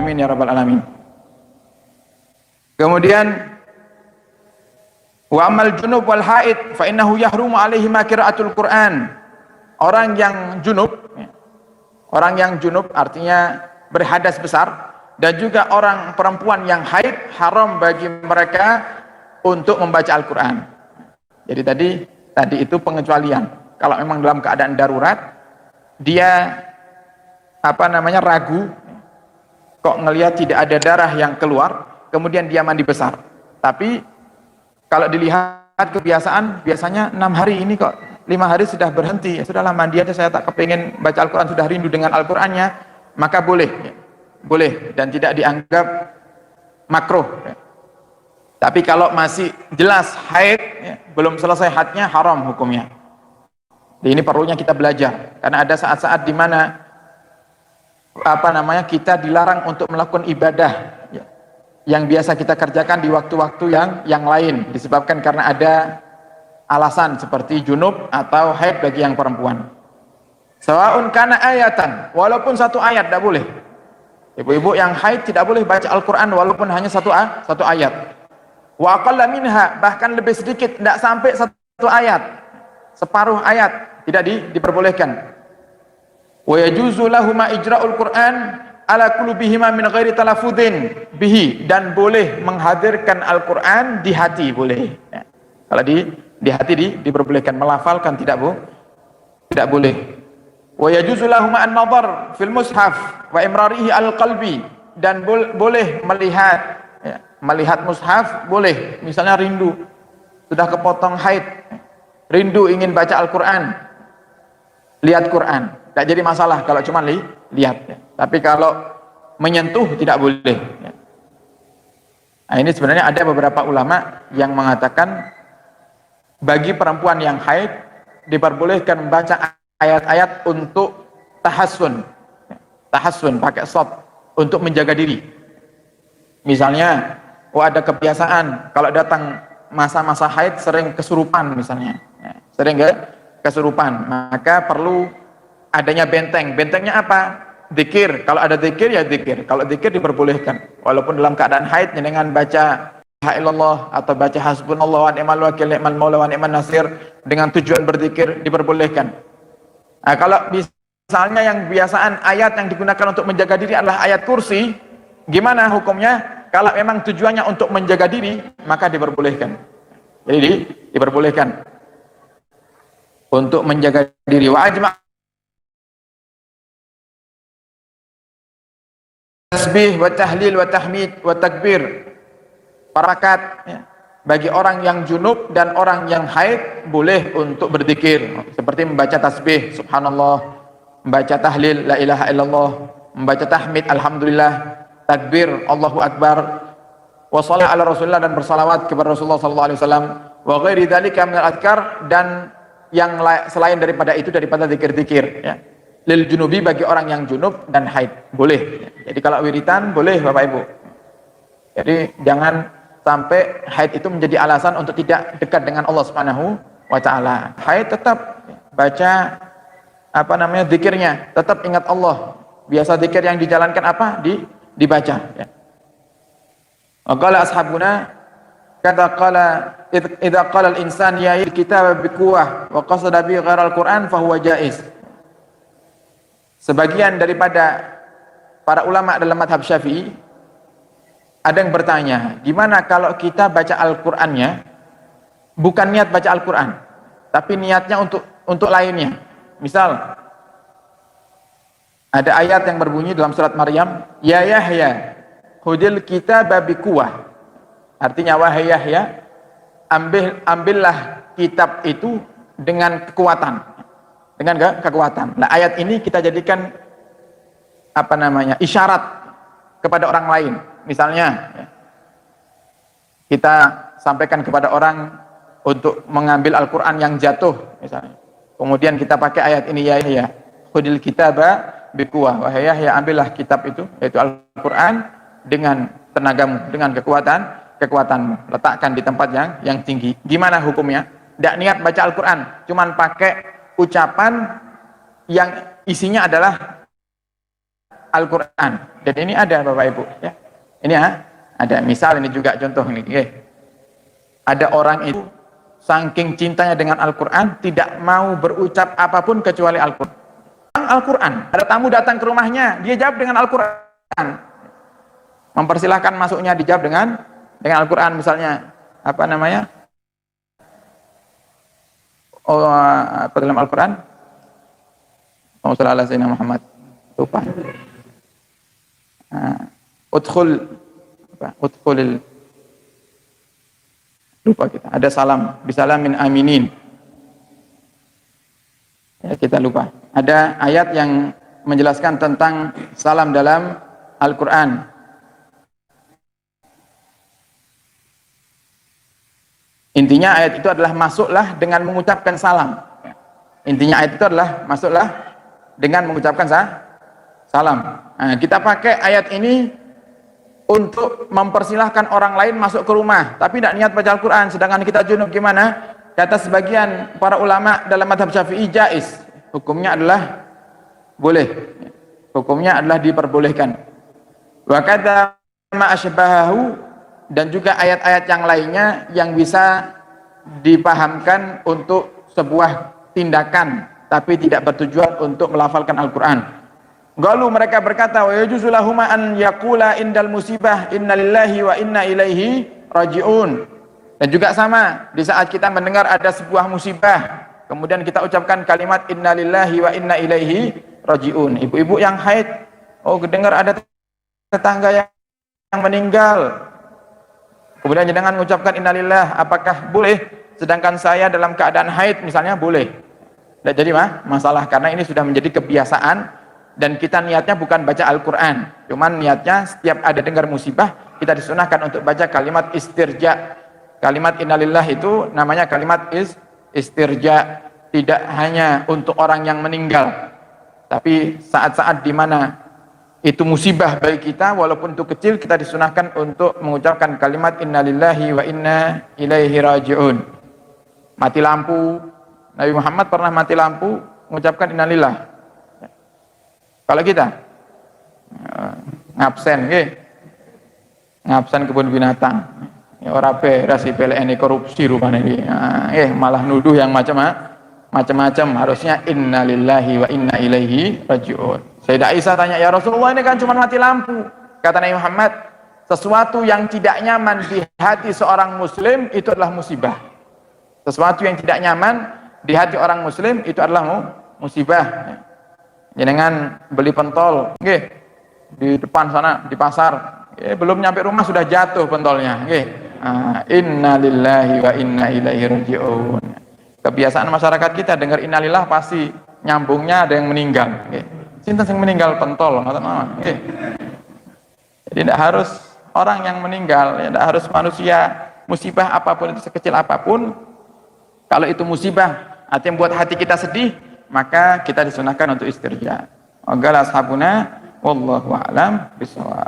amin ya rabbal alamin. Kemudian wa amal junub wal haid fa innahu yahrumu alaihi ma qiraatul Qur'an. Orang yang junub artinya berhadas besar, dan juga orang perempuan yang haid haram bagi mereka untuk membaca Al-Qur'an. Jadi tadi itu pengecualian. Kalau memang dalam keadaan darurat, dia ragu, kok ngelihat tidak ada darah yang keluar, kemudian dia mandi besar. Tapi kalau dilihat kebiasaan, biasanya 6 hari ini kok 5 hari sudah berhenti, ya sudahlah mandi aja, saya tak kepingin baca Al-Quran, sudah rindu dengan Al-Qurannya, maka boleh, dan tidak dianggap makruh. Tapi kalau masih jelas haid, belum selesai haidnya, haram hukumnya. Jadi ini perlunya kita belajar, karena ada saat-saat di mana kita dilarang untuk melakukan ibadah yang biasa kita kerjakan di waktu-waktu yang lain, disebabkan karena ada alasan seperti junub atau haid bagi yang perempuan. Sawaun kana ayatan, walaupun satu ayat tidak boleh. Ibu-ibu yang haid tidak boleh baca Al-Quran walaupun hanya satu ayat. Wa aqalla minha, bahkan lebih sedikit, tidak sampai satu ayat, separuh ayat tidak diperbolehkan. Wa yajuzu lahuma ijra'ul Qur'an ala qulubihima min ghairi talaffudhin bihi, dan boleh menghadirkan Al-Qur'an di hati, boleh. Ya. Kalau di hati diperbolehkan, melafalkan tidak boleh. Wa yajuzu lahuma an-nadhar fil mushaf wa imrarihi al-qalbi, dan boleh melihat mushaf, boleh. Misalnya rindu, sudah kepotong haid, rindu ingin baca Al-Qur'an, lihat Quran, tidak jadi masalah kalau cuma lihat. Tapi kalau menyentuh tidak boleh. Nah, ini sebenarnya ada beberapa ulama yang mengatakan bagi perempuan yang haid diperbolehkan membaca ayat-ayat untuk tahassun pakai shad, untuk menjaga diri. Misalnya, ada kebiasaan kalau datang masa-masa haid sering kesurupan misalnya, sering kesurupan, maka perlu adanya benteng. Bentengnya apa? Dzikir. Kalau ada dzikir ya dzikir. Kalau dzikir diperbolehkan walaupun dalam keadaan haid, dengan baca la ilaha illallah atau baca hasbunallah wa ni'mal wakil, ni'mal maula wa ni'man nasir, dengan tujuan berzikir diperbolehkan. Nah, kalau misalnya yang kebiasaan ayat yang digunakan untuk menjaga diri adalah ayat kursi, gimana hukumnya? Kalau memang tujuannya untuk menjaga diri, maka diperbolehkan. Jadi diperbolehkan untuk menjaga diri. Wa ajma' tasbih wa tahlil wa tahmid wa takbir, parakat, bagi orang yang junub dan orang yang haid boleh untuk berzikir, seperti membaca tasbih subhanallah, membaca tahlil la ilaha illallah, membaca tahmid alhamdulillah, takbir Allahu akbar, wa shallallahu ala rasulillah, dan bersalawat kepada Rasulullah sallallahu alaihi wasallam, wa ghairi dzalika minal adhkar, dan yang selain daripada itu, daripada zikir-zikir, lil junubi, bagi orang yang junub dan haid boleh. Jadi kalau wiritan boleh Bapak Ibu. Jadi jangan sampai haid itu menjadi alasan untuk tidak dekat dengan Allah Subhanahu wa taala. Haid tetap baca zikirnya, tetap ingat Allah. Biasa zikir yang dijalankan apa? Dibaca. Qala ashabuna kata qala idza qala al-insan ya kitab bi quwwah wa qasada bi ghairal Qur'an fa huwa jaiz. Sebagian daripada para ulama dalam mazhab Syafi'i ada yang bertanya, gimana kalau kita baca Al-Qur'annya bukan niat baca Al-Qur'an, tapi niatnya untuk lainnya. Misal ada ayat yang berbunyi dalam surat Maryam, ya Yahya hudil kitaba biquwwah, artinya wahai Yahya, ambillah kitab itu dengan kekuatan, Nah, ayat ini kita jadikan isyarat kepada orang lain. Misalnya kita sampaikan kepada orang untuk mengambil Al-Quran yang jatuh misalnya, kemudian kita pakai ayat ini, ya Yahya khudil kitaba biquwwah, wahai Yahya ambillah kitab itu, yaitu Al-Quran, dengan tenagamu, dengan kekuatanmu, letakkan di tempat yang tinggi. Gimana hukumnya? Tidak niat baca Al-Quran, cuman pakai ucapan yang isinya adalah Al-Quran. Dan ini ada Bapak Ibu ya. Ini ada, misal ini juga contoh ini. Ada orang itu saking cintanya dengan Al-Quran tidak mau berucap apapun kecuali Al-Quran. Al-Quran, ada tamu datang ke rumahnya, dia jawab dengan Al-Quran. Mempersilahkan masuknya dijawab dengan Al-Quran, misalnya apa namanya? Oh, apa dalam Al-Quran? Oh, sallallahu alaihi Muhammad. Lupa. Udkhulil, lupa kita. Ada salam, bisalamin aminin. Ya, kita lupa. Ada ayat yang menjelaskan tentang salam dalam Al-Quran. Intinya ayat itu adalah masuklah dengan mengucapkan salam. Intinya ayat itu adalah masuklah dengan mengucapkan salam. Nah, kita pakai ayat ini untuk mempersilahkan orang lain masuk ke rumah, tapi tidak niat baca Al-Quran. Sedangkan kita junub gimana? Kata sebagian para ulama dalam mazhab Syafi'i jaiz. Hukumnya adalah boleh. Hukumnya adalah diperbolehkan. Wa kata ma asbahahu, dan juga ayat-ayat yang lainnya yang bisa dipahamkan untuk sebuah tindakan tapi tidak bertujuan untuk melafalkan Al-Quran. Galu mereka berkata, wa yajuzu lahum an yaqula indal musibah inna lillahi wa inna ilaihi raji'un. Dan juga sama, di saat kita mendengar ada sebuah musibah, kemudian kita ucapkan kalimat inna lillahi wa inna ilaihi raji'un. Ibu-ibu yang haid, oh dengar ada tetangga yang meninggal, kemudian jangan mengucapkan innalillah, apakah boleh? Sedangkan saya dalam keadaan haid misalnya, boleh. Tidak jadi masalah, karena ini sudah menjadi kebiasaan dan kita niatnya bukan baca Al-Quran, cuman niatnya setiap ada dengar musibah kita disunahkan untuk baca kalimat istirja. Kalimat innalillah itu namanya kalimat istirja, tidak hanya untuk orang yang meninggal, tapi saat-saat di mana itu musibah bagi kita, walaupun itu kecil, kita disunahkan untuk mengucapkan kalimat innalillahi wa inna ilaihi raji'un. Mati lampu, Nabi Muhammad pernah mati lampu mengucapkan innalillah. Kalau kita ngabsen ngabsen kebun binatang, ya ora beres PLN korupsi rupanya ini. Malah nuduh yang macam-macam. Harusnya innalillahi wa inna ilaihi raji'un. Sayyidah Aisyah tanya, ya Rasulullah, ini kan cuma mati lampu. Kata Nabi Muhammad, sesuatu yang tidak nyaman di hati seorang muslim itu adalah musibah. Sesuatu yang tidak nyaman di hati orang muslim itu adalah musibah. Jangan beli pentol di depan sana di pasar, belum nyampe rumah sudah jatuh pentolnya. Inna lillahi wa inna ilaihi raji'un. Kebiasaan masyarakat kita dengar innalillah pasti nyambungnya ada yang meninggal. Sinten yang meninggal pentol, jadi tidak harus orang yang meninggal, tidak harus manusia. Musibah apapun itu, sekecil apapun, kalau itu musibah artinya membuat hati kita sedih, maka kita disunahkan untuk istirja. Wa qala ashabuna wallahu a'lam bishawab.